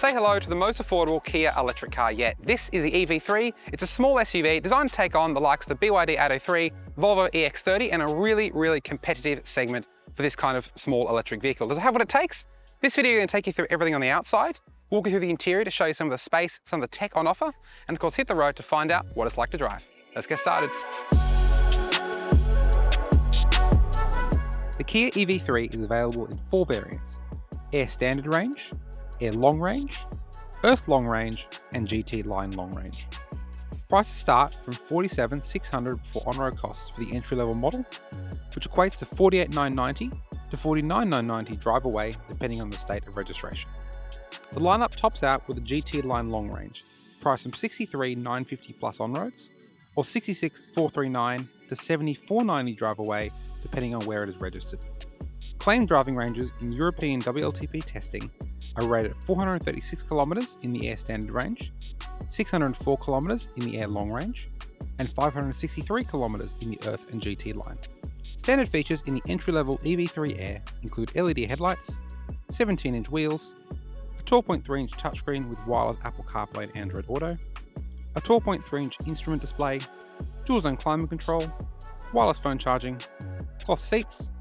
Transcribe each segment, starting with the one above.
Say hello to the most affordable Kia electric car yet. This is the EV3. It's a small SUV designed to take on the likes of the BYD Atto 3, Volvo EX30, and a really competitive segment for this kind of small electric vehicle. Does it have what it takes? This video is going to take you through everything on the outside, walk you through the interior to show you some of the space, some of the tech on offer, and of course hit the road to find out what it's like to drive. Let's get started. The Kia EV3 is available in 4 variants: Air Standard Range, Air Long Range, Earth Long Range, and GT Line Long Range. Prices start from $47,600 before on-road costs for the entry-level model, which equates to $48,990 to $49,990 drive away depending on the state of registration. The lineup tops out with the GT Line Long Range, priced from $63,950 plus on-roads, or $66,439 to $74,990 drive away depending on where it is registered. Claimed driving ranges in European WLTP testing are rated at 436 kilometers in the Air Standard Range, 604 kilometers in the Air Long Range, and 563 kilometers in the Earth and GT line. Standard features in the entry-level EV3 Air include LED headlights, 17-inch wheels, a 12.3-inch touchscreen with wireless Apple CarPlay and Android Auto, a 12.3-inch instrument display, dual-zone climate control, wireless phone charging, cloth seats,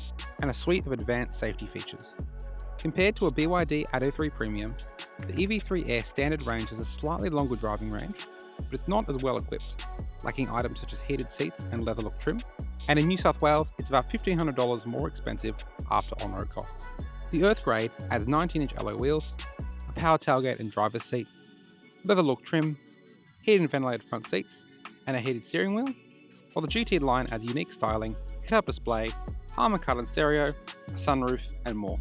and a suite of advanced safety features. Compared to a BYD Atto 3 Premium, the EV3 Air Standard Range has a slightly longer driving range, but it's not as well equipped, lacking items such as heated seats and leather look trim, and in New South Wales it's about $1,500 more expensive after on-road costs. The Earth grade adds 19-inch alloy wheels, a power tailgate and driver's seat, leather look trim, heated and ventilated front seats, and a heated steering wheel, while the GT line adds unique styling, head-up display, Harman Kardon stereo, a sunroof, and more.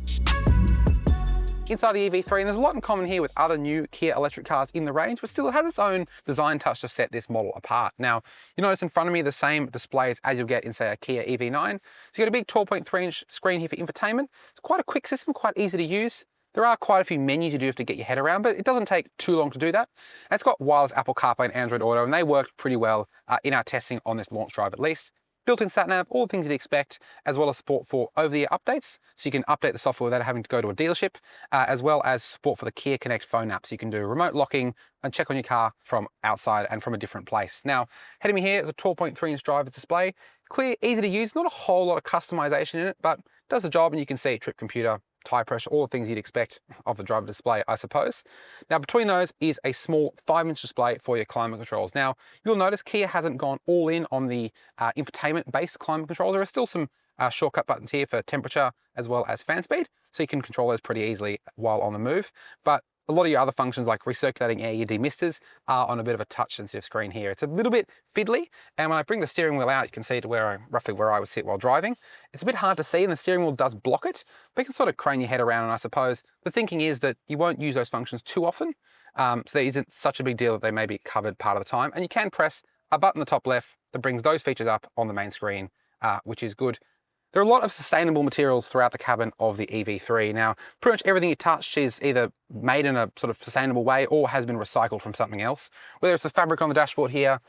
Inside the EV3, and there's a lot in common here with other new Kia electric cars in the range, but still it has its own design touch to set this model apart. Now, you notice in front of me the same displays as you'll get in, say, a Kia EV9. So you got a big 12.3-inch screen here for infotainment. It's quite a quick system, quite easy to use. There are quite a few menus you do have to get your head around, but it doesn't take too long to do that. And it's got wireless Apple CarPlay and Android Auto, and they worked pretty well in our testing on this launch drive at least. Built-in sat-nav, all the things you'd expect, as well as support for over-the-air updates, so you can update the software without having to go to a dealership, as well as support for the Kia Connect phone app, so you can do remote locking and check on your car from outside and from a different place. Now, ahead of me here is a 12.3-inch driver's display. Clear, easy to use, not a whole lot of customization in it, but does the job, and you can see trip computer, tire pressure, all the things you'd expect of the driver display, I suppose. Now, between those is a small 5-inch display for your climate controls. Now, you'll notice Kia hasn't gone all in on the infotainment-based climate control. There are still some shortcut buttons here for temperature as well as fan speed, so you can control those pretty easily while on the move. But a lot of your other functions like recirculating air, your demisters, are on a bit of a touch-sensitive screen here. It's a little bit fiddly, and when I bring the steering wheel out, you can see to roughly where I would sit while driving. It's a bit hard to see, and the steering wheel does block it, but you can sort of crane your head around, and I suppose the thinking is that you won't use those functions too often, so there isn't such a big deal that they may be covered part of the time, and you can press a button in the top left that brings those features up on the main screen, which is good. There are a lot of sustainable materials throughout the cabin of the EV3. Now, pretty much everything you touch is either made in a sort of sustainable way or has been recycled from something else, whether it's the fabric on the dashboard here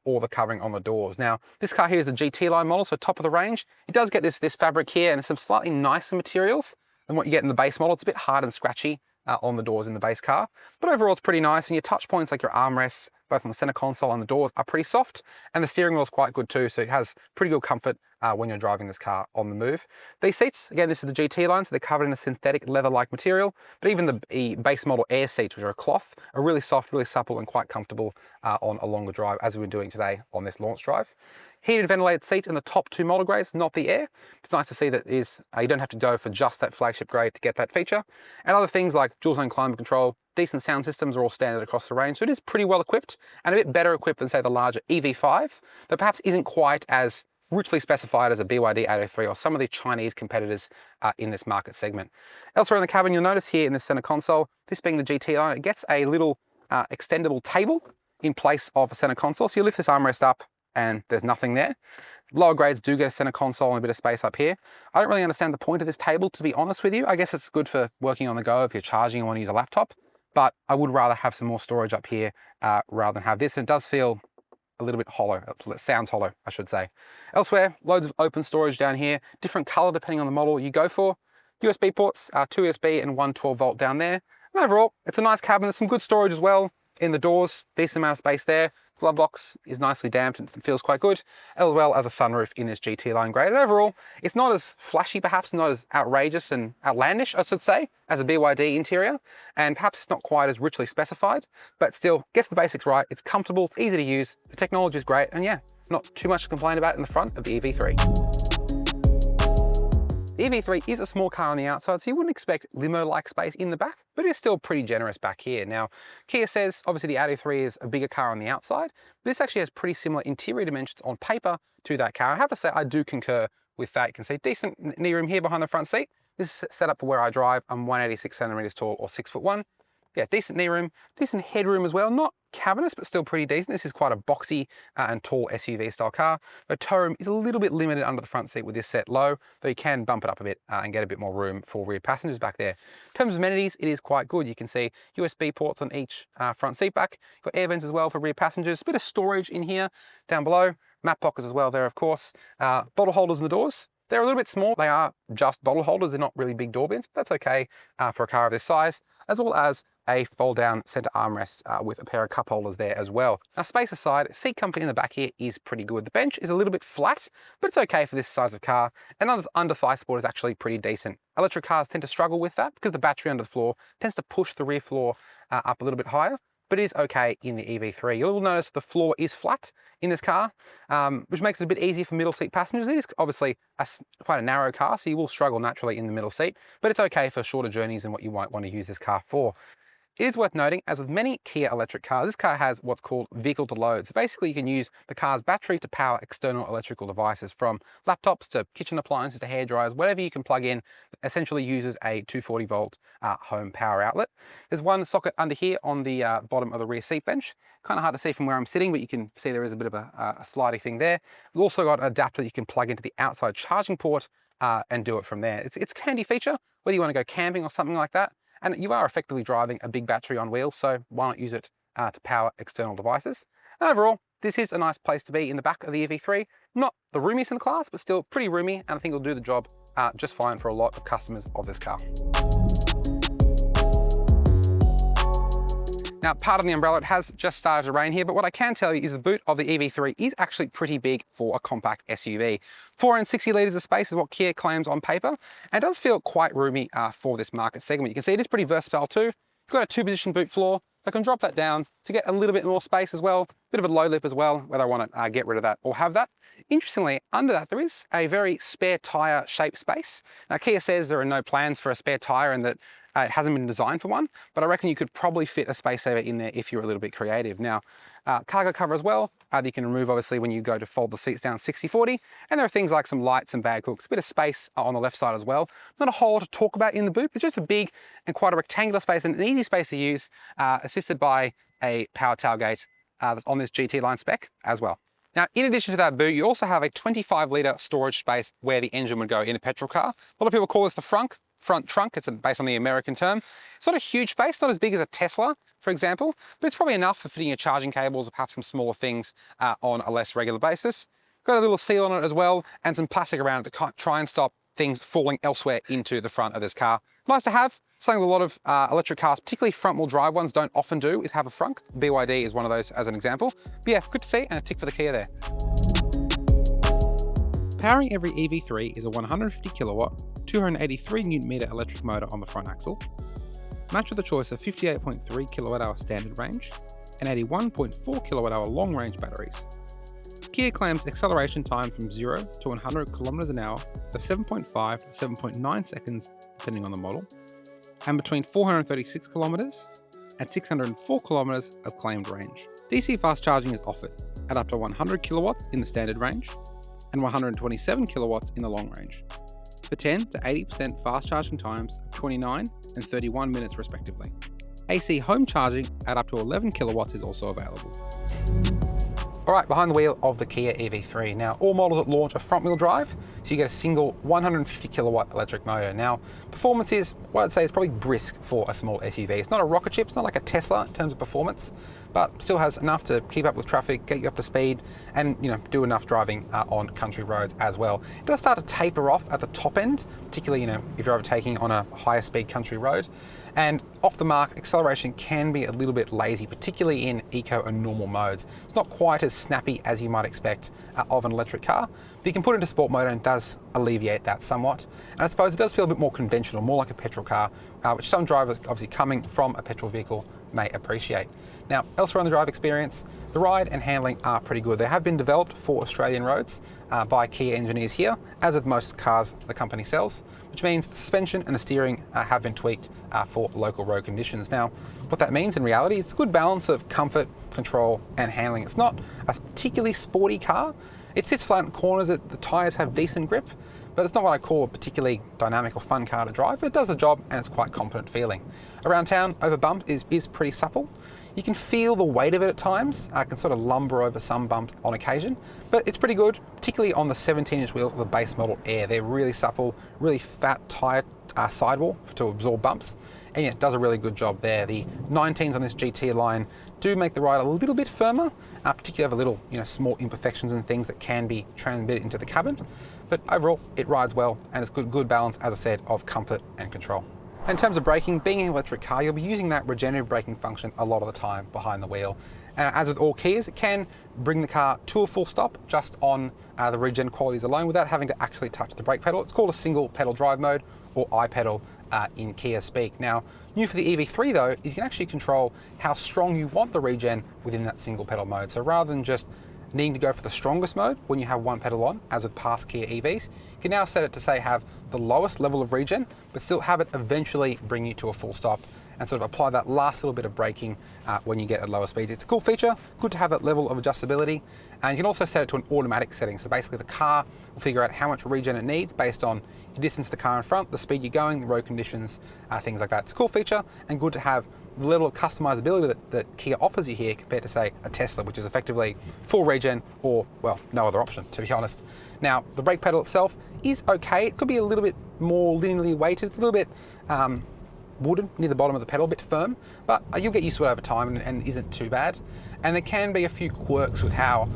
or the covering on the doors. Now, this car here is the GT line model, so top of the range. It does get this fabric here and some slightly nicer materials than what you get in the base model. It's a bit hard and scratchy on the doors in the base car, but overall it's pretty nice, and your touch points like your armrests, both on the center console and the doors, are pretty soft, and the steering wheel is quite good too, so it has pretty good comfort when you're driving this car on the move. These seats, again, this is the GT line, so they're covered in a synthetic leather-like material, but even the base model Air seats, which are a cloth, are really soft, really supple, and quite comfortable on a longer drive, as we're doing today on this launch drive. Heated ventilated seats in the top 2 model grades, not the Air. It's nice to see that you don't have to go for just that flagship grade to get that feature. And other things like dual zone climate control, decent sound systems are all standard across the range. So it is pretty well equipped, and a bit better equipped than, say, the larger EV5, but perhaps isn't quite as richly specified as a BYD Atto 3 or some of the Chinese competitors in this market segment. Elsewhere in the cabin, you'll notice here in the center console, this being the GT line, it gets a little extendable table in place of a center console. So you lift this armrest up, and there's nothing there. Lower grades do get a center console and a bit of space up here. I don't really understand the point of this table, to be honest with you. I guess it's good for working on the go if you're charging and want to use a laptop, but I would rather have some more storage up here rather than have this. And it does feel a little bit hollow. It sounds hollow, I should say. Elsewhere, loads of open storage down here, different color depending on the model you go for. USB ports, 2 USB and one 12 volt down there. And overall, it's a nice cabin. There's some good storage as well in the doors, decent amount of space there. Glove box is nicely damped and feels quite good, as well as a sunroof in this GT line grade. And overall, it's not as flashy, perhaps not as outrageous and outlandish, I should say, as a BYD interior, and perhaps it's not quite as richly specified, but still gets the basics right. It's comfortable, it's easy to use, the technology is great, and yeah, not too much to complain about in the front of the EV3. The EV3 is a small car on the outside, so you wouldn't expect limo-like space in the back, but it's still pretty generous back here. Now, Kia says obviously the Atto 3 is a bigger car on the outside, but this actually has pretty similar interior dimensions on paper to that car. I have to say, I do concur with that. You can see decent knee room here behind the front seat. This is set up for where I drive. I'm 186 centimeters tall or 6'1". Yeah, decent knee room, decent headroom as well. Not cavernous, but still pretty decent. This is quite a boxy and tall SUV style car. The tow room is a little bit limited under the front seat with this set low, though you can bump it up a bit and get a bit more room for rear passengers back there. In terms of amenities, it is quite good. You can see USB ports on each front seat back. You've got air vents as well for rear passengers. A bit of storage in here down below. Map pockets as well there, of course. Bottle holders in the doors. They're a little bit small. They are just bottle holders. They're not really big door bins, but that's okay for a car of this size, as well as a fold-down center armrest with a pair of cup holders there as well. Now, space aside, seat comfort in the back here is pretty good. The bench is a little bit flat, but it's okay for this size of car, and under thigh support is actually pretty decent. Electric cars tend to struggle with that because the battery under the floor tends to push the rear floor up a little bit higher, but it is okay in the EV3. You'll notice the floor is flat in this car, which makes it a bit easier for middle seat passengers. It is obviously quite a narrow car, so you will struggle naturally in the middle seat, but it's okay for shorter journeys and what you might want to use this car for. It is worth noting, as with many Kia electric cars, this car has what's called vehicle to load. So basically you can use the car's battery to power external electrical devices, from laptops to kitchen appliances to hair dryers, whatever you can plug in, essentially uses a 240 volt home power outlet. There's one socket under here on the bottom of the rear seat bench. Kind of hard to see from where I'm sitting, but you can see there is a bit of a slidey thing there. We've also got an adapter you can plug into the outside charging port and do it from there. It's a handy feature, whether you want to go camping or something like that. And you are effectively driving a big battery on wheels, so why not use it to power external devices? And overall, this is a nice place to be in the back of the EV3. Not the roomiest in the class, but still pretty roomy, and I think it'll do the job just fine for a lot of customers of this car. Now, pardon the umbrella, it has just started to rain here, but what I can tell you is the boot of the EV3 is actually pretty big for a compact SUV. 460 litres of space is what Kia claims on paper, and it does feel quite roomy for this market segment. You can see it is pretty versatile too. You've got a 2-position boot floor, so I can drop that down to get a little bit more space as well. Bit of a low lip as well, whether I want to get rid of that or have that. Interestingly, under that there is a very spare tyre shaped space. Now, Kia says there are no plans for a spare tyre and that it hasn't been designed for one, but I reckon you could probably fit a space saver in there if you're a little bit creative. Now, cargo cover as well, that you can remove obviously when you go to fold the seats down 60/40, and there are things like some lights and bag hooks, a bit of space on the left side as well. Not a whole lot to talk about in the boot, it's just a big and quite a rectangular space and an easy space to use, assisted by a power tailgate that's on this GT line spec as well. Now, in addition to that boot, you also have a 25-litre storage space where the engine would go in a petrol car. A lot of people call this the front trunk. It's based on the American term. It's not a huge space, not as big as a Tesla, for example, but it's probably enough for fitting your charging cables or perhaps some smaller things on a less regular basis. Got a little seal on it as well, and some plastic around it to try and stop things falling elsewhere into the front of this car. Nice to have. Something a lot of electric cars, particularly front-wheel drive ones, don't often do is have a frunk. BYD is one of those as an example. But yeah, good to see, and a tick for the Kia there. Powering every EV3 is a 150 kilowatt, 283 Newton meter electric motor on the front axle, matched with a choice of 58.3 kilowatt hour standard range and 81.4 kilowatt hour long range batteries. Kia claims acceleration time from 0 to 100 kilometers an hour of 7.5 to 7.9 seconds depending on the model, and between 436 kilometers and 604 kilometers of claimed range. DC fast charging is offered at up to 100 kilowatts in the standard range and 127 kilowatts in the long range, for 10 to 80% fast charging times of 29 and 31 minutes respectively. AC home charging at up to 11 kilowatts is also available. All right, behind the wheel of the Kia EV3. Now, all models at launch are front-wheel drive, so you get a single 150 kilowatt electric motor. Now, performance is, what I'd say is probably brisk for a small SUV. It's not a rocket ship, it's not like a Tesla in terms of performance, but still has enough to keep up with traffic, get you up to speed, and do enough driving on country roads as well. It does start to taper off at the top end, particularly if you're overtaking on a higher speed country road. And off the mark, acceleration can be a little bit lazy, particularly in eco and normal modes. It's not quite as snappy as you might expect of an electric car, but you can put it into sport mode and it does alleviate that somewhat. And I suppose it does feel a bit more conventional, more like a petrol car, which some drivers, obviously coming from a petrol vehicle, may appreciate. Now, elsewhere on the drive experience, the ride and handling are pretty good. They have been developed for Australian roads by Kia engineers here, as with most cars the company sells, which means the suspension and the steering have been tweaked for local road conditions. Now, what that means in reality, it's a good balance of comfort, control, and handling. It's not a particularly sporty car. It sits flat in corners, the tyres have decent grip, but it's not what I call a particularly dynamic or fun car to drive, but it does the job and it's quite competent feeling. Around town, over bumps is pretty supple. You can feel the weight of it at times. I can sort of lumber over some bumps on occasion, but it's pretty good, particularly on the 17-inch wheels of the base model Air. They're really supple, really fat tyre sidewall to absorb bumps, and yeah, it does a really good job there. The 19s on this GT line do make the ride a little bit firmer, particularly over little small imperfections and things that can be transmitted into the cabin. But overall, it rides well, and it's good balance, as I said, of comfort and control. In terms of braking, being an electric car, you'll be using that regenerative braking function a lot of the time behind the wheel. And as with all Kias, it can bring the car to a full stop just on the regen qualities alone without having to actually touch the brake pedal. It's called a single pedal drive mode, or iPedal in Kia speak. Now, new for the EV3 though, is you can actually control how strong you want the regen within that single pedal mode. So rather than just needing to go for the strongest mode when you have one pedal on, as with past Kia EVs, you can now set it to say have the lowest level of regen, but still have it eventually bring you to a full stop and sort of apply that last little bit of braking when you get at lower speeds. It's a cool feature, good to have that level of adjustability. And you can also set it to an automatic setting. So basically the car will figure out how much regen it needs based on the distance to the car in front, the speed you're going, the road conditions, things like that. It's a cool feature and good to have the level of customizability that Kia offers you here compared to, say, a Tesla, which is effectively full regen or, well, no other option, to be honest. Now, the brake pedal itself is okay. It could be a little bit more linearly weighted, a little bit wooden near the bottom of the pedal, a bit firm, but you'll get used to it over time and isn't too bad. And there can be a few quirks with how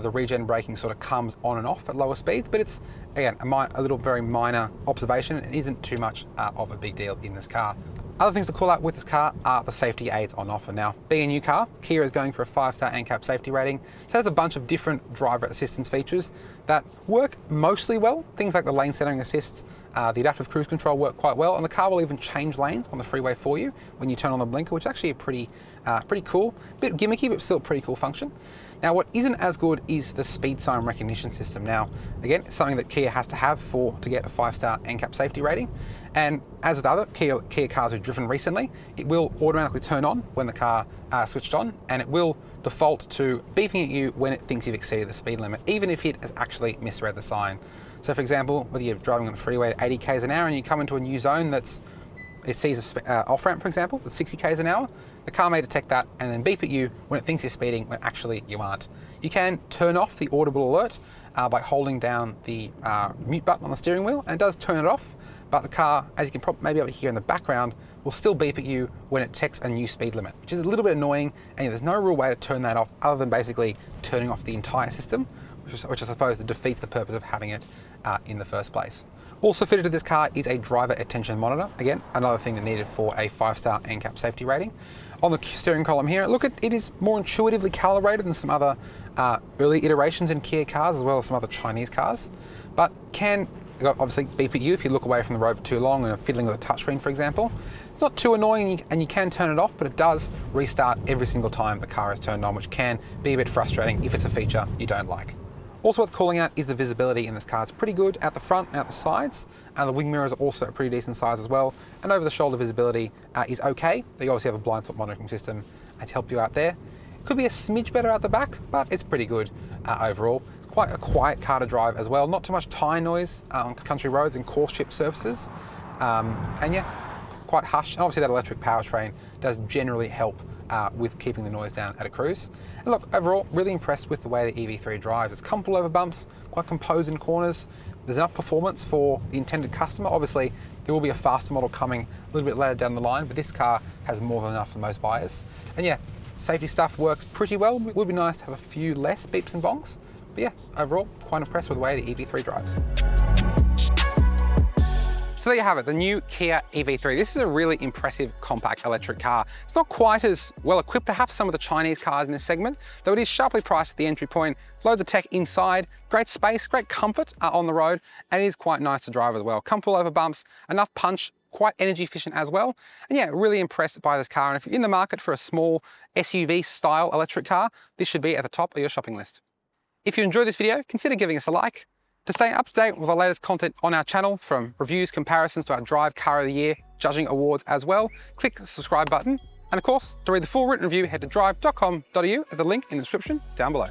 the regen braking sort of comes on and off at lower speeds, but it's, again, a little very minor observation and isn't too much of a big deal in this car. Other things to call out with this car are the safety aids on offer. Now, being a new car, Kia is going for a 5-star NCAP safety rating, so there's a bunch of different driver assistance features that work mostly well. Things like the lane centering assist, the adaptive cruise control work quite well, and the car will even change lanes on the freeway for you when you turn on the blinker, which is actually a pretty cool, bit gimmicky, but still a pretty cool function. Now, what isn't as good is the speed sign recognition system. Now, again, it's something that Kia has to have to get a 5-star NCAP safety rating. And as with other Kia cars we've driven recently, it will automatically turn on when the car switched on, and it will default to beeping at you when it thinks you've exceeded the speed limit, even if it has actually misread the sign. So for example, whether you're driving on the freeway at 80 k's an hour and you come into a new zone it sees an off-ramp, for example, that's 60 k's an hour, the car may detect that and then beep at you when it thinks you're speeding when actually you aren't. You can turn off the audible alert by holding down the mute button on the steering wheel, and it does turn it off, but the car, as you can maybe be able to hear in the background, will still beep at you when it detects a new speed limit, which is a little bit annoying, and there's no real way to turn that off other than basically turning off the entire system, which I suppose defeats the purpose of having it in the first place. Also fitted to this car is a driver attention monitor. Again, another thing that needed for a 5-star NCAP safety rating. On the steering column here, look, it is more intuitively calibrated than some other early iterations in Kia cars, as well as some other Chinese cars, but can obviously beep at you if you look away from the road for too long and are fiddling with a touchscreen, for example. It's not too annoying, and you can turn it off, but it does restart every single time the car is turned on, which can be a bit frustrating if it's a feature you don't like. Also worth calling out is the visibility in this car. It's pretty good at the front and at the sides, and the wing mirrors are also a pretty decent size as well, and over the shoulder visibility is okay. You obviously have a blind spot monitoring system to help you out there. It could be a smidge better at the back, but it's pretty good overall. It's quite a quiet car to drive as well, not too much tyre noise on country roads and coarse chip surfaces, and yeah, quite hush. And obviously that electric powertrain does generally help with keeping the noise down at a cruise. And look, overall, really impressed with the way the EV3 drives. It's comfortable over bumps, quite composed in corners. There's enough performance for the intended customer. Obviously, there will be a faster model coming a little bit later down the line, but this car has more than enough for most buyers. And yeah, Safety stuff works pretty well. It would be nice to have a few less beeps and bongs. But yeah, overall, quite impressed with the way the EV3 drives. So there you have it, the new Kia EV3. This is a really impressive compact electric car. It's not quite as well equipped, perhaps some of the Chinese cars in this segment, though it is sharply priced at the entry point. Loads of tech inside, great space, great comfort on the road, and it is quite nice to drive as well. Comfortable over bumps, enough punch, quite energy efficient as well. And yeah, really impressed by this car. And if you're in the market for a small SUV style electric car, this should be at the top of your shopping list. If you enjoyed this video, consider giving us a like. To stay up to date with the latest content on our channel, from reviews, comparisons to our Drive Car of the Year, judging awards as well, click the subscribe button. And of course, to read the full written review, head to Drive.com.au at the link in the description down below.